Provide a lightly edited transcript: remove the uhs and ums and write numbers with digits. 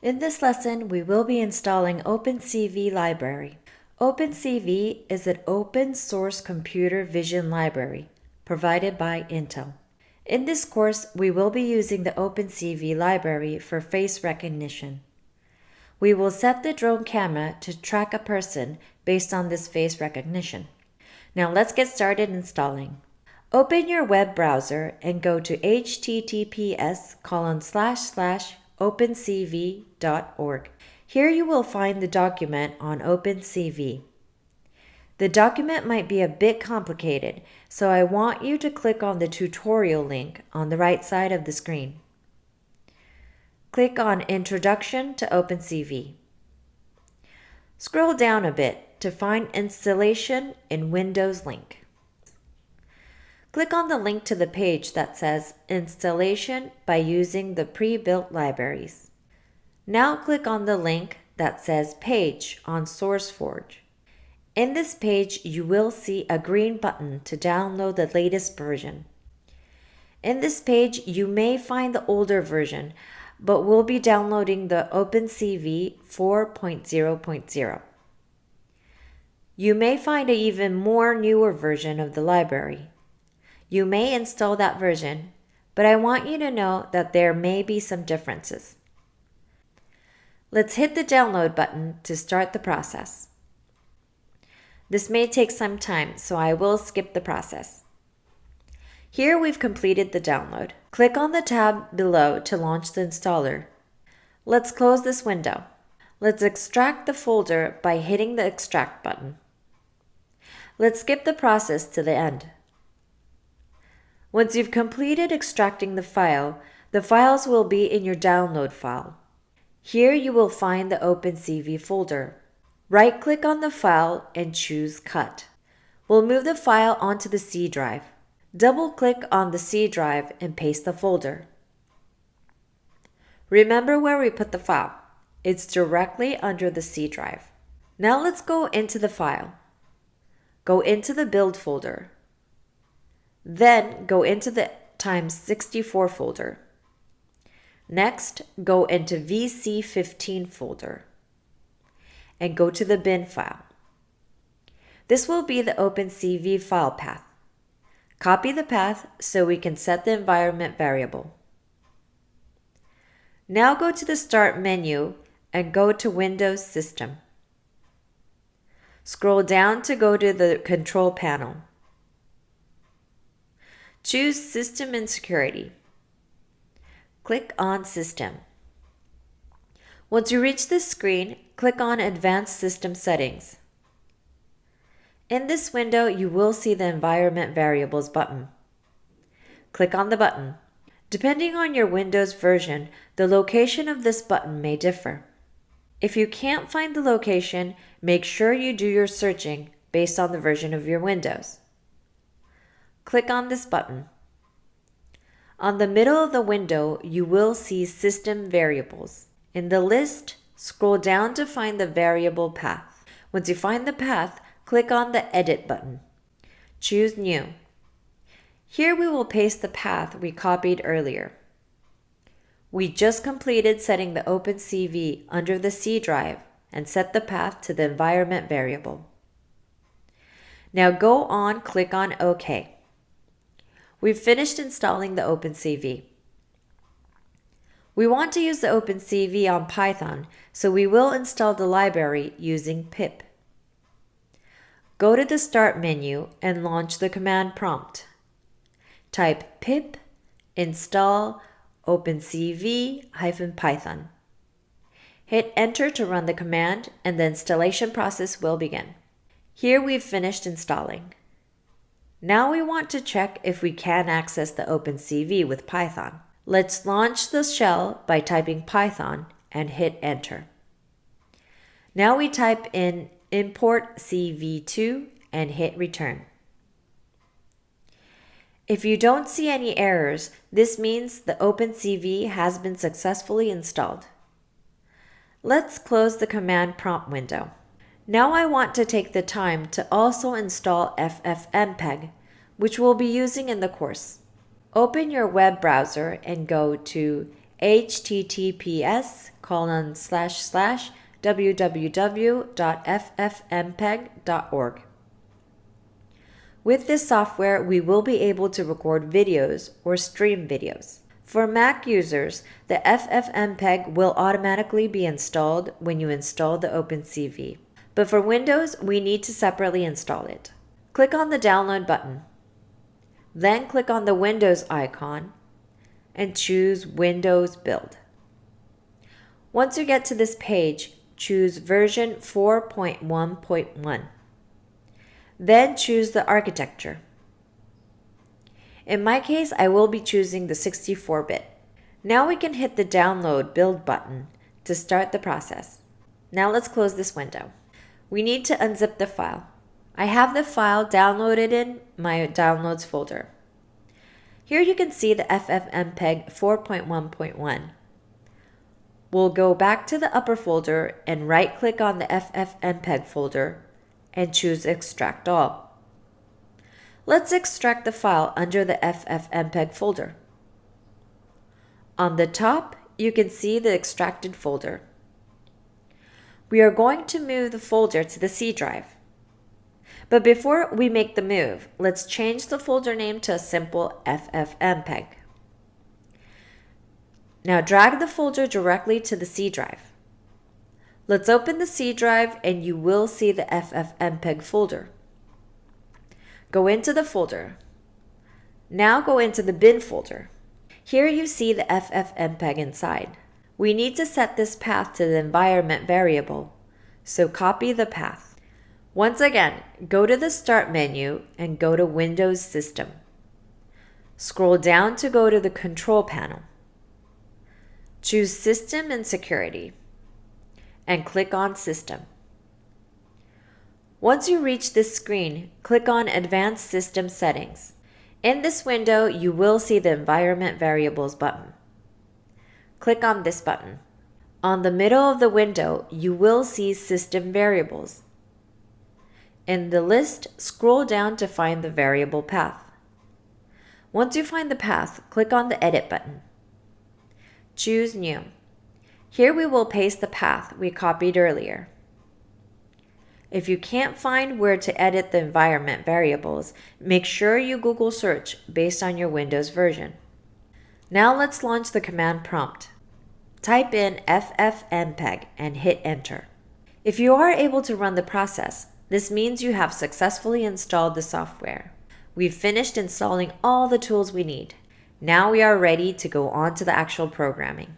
In this lesson, we will be installing OpenCV library. OpenCV is an open source computer vision library provided by Intel. In this course, we will be using the OpenCV library for face recognition. We will set the drone camera to track a person based on this face recognition. Now let's get started installing. Open your web browser and go to https://opencv.org. Here you will find the document on OpenCV. The document might be a bit complicated, so I want you to click on the tutorial link on the right side of the screen. Click on Introduction to OpenCV. Scroll down a bit to find Installation in Windows link. Click on the link to the page that says Installation by using the pre-built libraries. Now click on the link that says Page on SourceForge. In this page, you will see a green button to download the latest version. In this page, you may find the older version, but we'll be downloading the OpenCV 4.0.0. You may find an even more newer version of the library. You may install that version, but I want you to know that there may be some differences. Let's hit the download button to start the process. This may take some time, so I will skip the process. Here we've completed the download. Click on the tab below to launch the installer. Let's close this window. Let's extract the folder by hitting the extract button. Let's skip the process to the end. Once you've completed extracting the files will be in your download file. Here you will find the OpenCV folder. Right-click on the file and choose Cut. We'll move the file onto the C drive. Double-click on the C drive and paste the folder. Remember where we put the file. It's directly under the C drive. Now let's go into the file. Go into the Build folder. Then go into the x64 folder. Next, go into VC15 folder and go to the bin file. This will be the OpenCV file path. Copy the path so we can set the environment variable. Now go to the Start menu and go to Windows System. Scroll down to go to the Control panel. Choose System and Security. Click on System. Once you reach this screen, click on Advanced System Settings. In this window, you will see the Environment Variables button. Click on the button. Depending on your Windows version, the location of this button may differ. If you can't find the location, make sure you do your searching based on the version of your Windows. Click on this button. On the middle of the window, you will see System Variables. In the list, scroll down to find the variable path. Once you find the path, click on the Edit button. Choose New. Here we will paste the path we copied earlier. We just completed setting the OpenCV under the C drive and set the path to the environment variable. Now go on, click on OK. We've finished installing the OpenCV. We want to use the OpenCV on Python, so we will install the library using pip. Go to the Start menu and launch the command prompt. Type pip install OpenCV-Python. Hit Enter to run the command, and the installation process will begin. Here we've finished installing. Now we want to check if we can access the OpenCV with Python. Let's launch the shell by typing Python and hit Enter. Now we type in import cv2 and hit Return. If you don't see any errors, this means the OpenCV has been successfully installed. Let's close the command prompt window. Now I want to take the time to also install FFmpeg, which we'll be using in the course. Open your web browser and go to https://www.ffmpeg.org. With this software, we will be able to record videos or stream videos. For Mac users, the FFmpeg will automatically be installed when you install the OpenCV. But for Windows, we need to separately install it. Click on the Download button. Then click on the Windows icon and choose Windows Build. Once you get to this page, choose version 4.1.1. Then choose the architecture. In my case, I will be choosing the 64-bit. Now we can hit the Download Build button to start the process. Now let's close this window. We need to unzip the file. I have the file downloaded in my Downloads folder. Here you can see the FFmpeg 4.1.1. We'll go back to the upper folder and right-click on the FFmpeg folder and choose Extract All. Let's extract the file under the FFmpeg folder. On the top, you can see the extracted folder. We are going to move the folder to the C drive. But before we make the move, let's change the folder name to a simple FFmpeg. Now drag the folder directly to the C drive. Let's open the C drive and you will see the FFmpeg folder. Go into the folder. Now go into the bin folder. Here you see the FFmpeg inside. We need to set this path to the environment variable, so copy the path. Once again, go to the Start menu and go to Windows System. Scroll down to go to the Control panel. Choose System and Security and click on System. Once you reach this screen, click on Advanced System Settings. In this window, you will see the Environment Variables button. Click on this button. On the middle of the window, you will see System Variables. In the list, scroll down to find the variable path. Once you find the path, click on the Edit button. Choose New. Here we will paste the path we copied earlier. If you can't find where to edit the environment variables, make sure you Google search based on your Windows version. Now let's launch the command prompt. Type in FFmpeg and hit enter. If you are able to run the process, this means you have successfully installed the software. We've finished installing all the tools we need. Now we are ready to go on to the actual programming.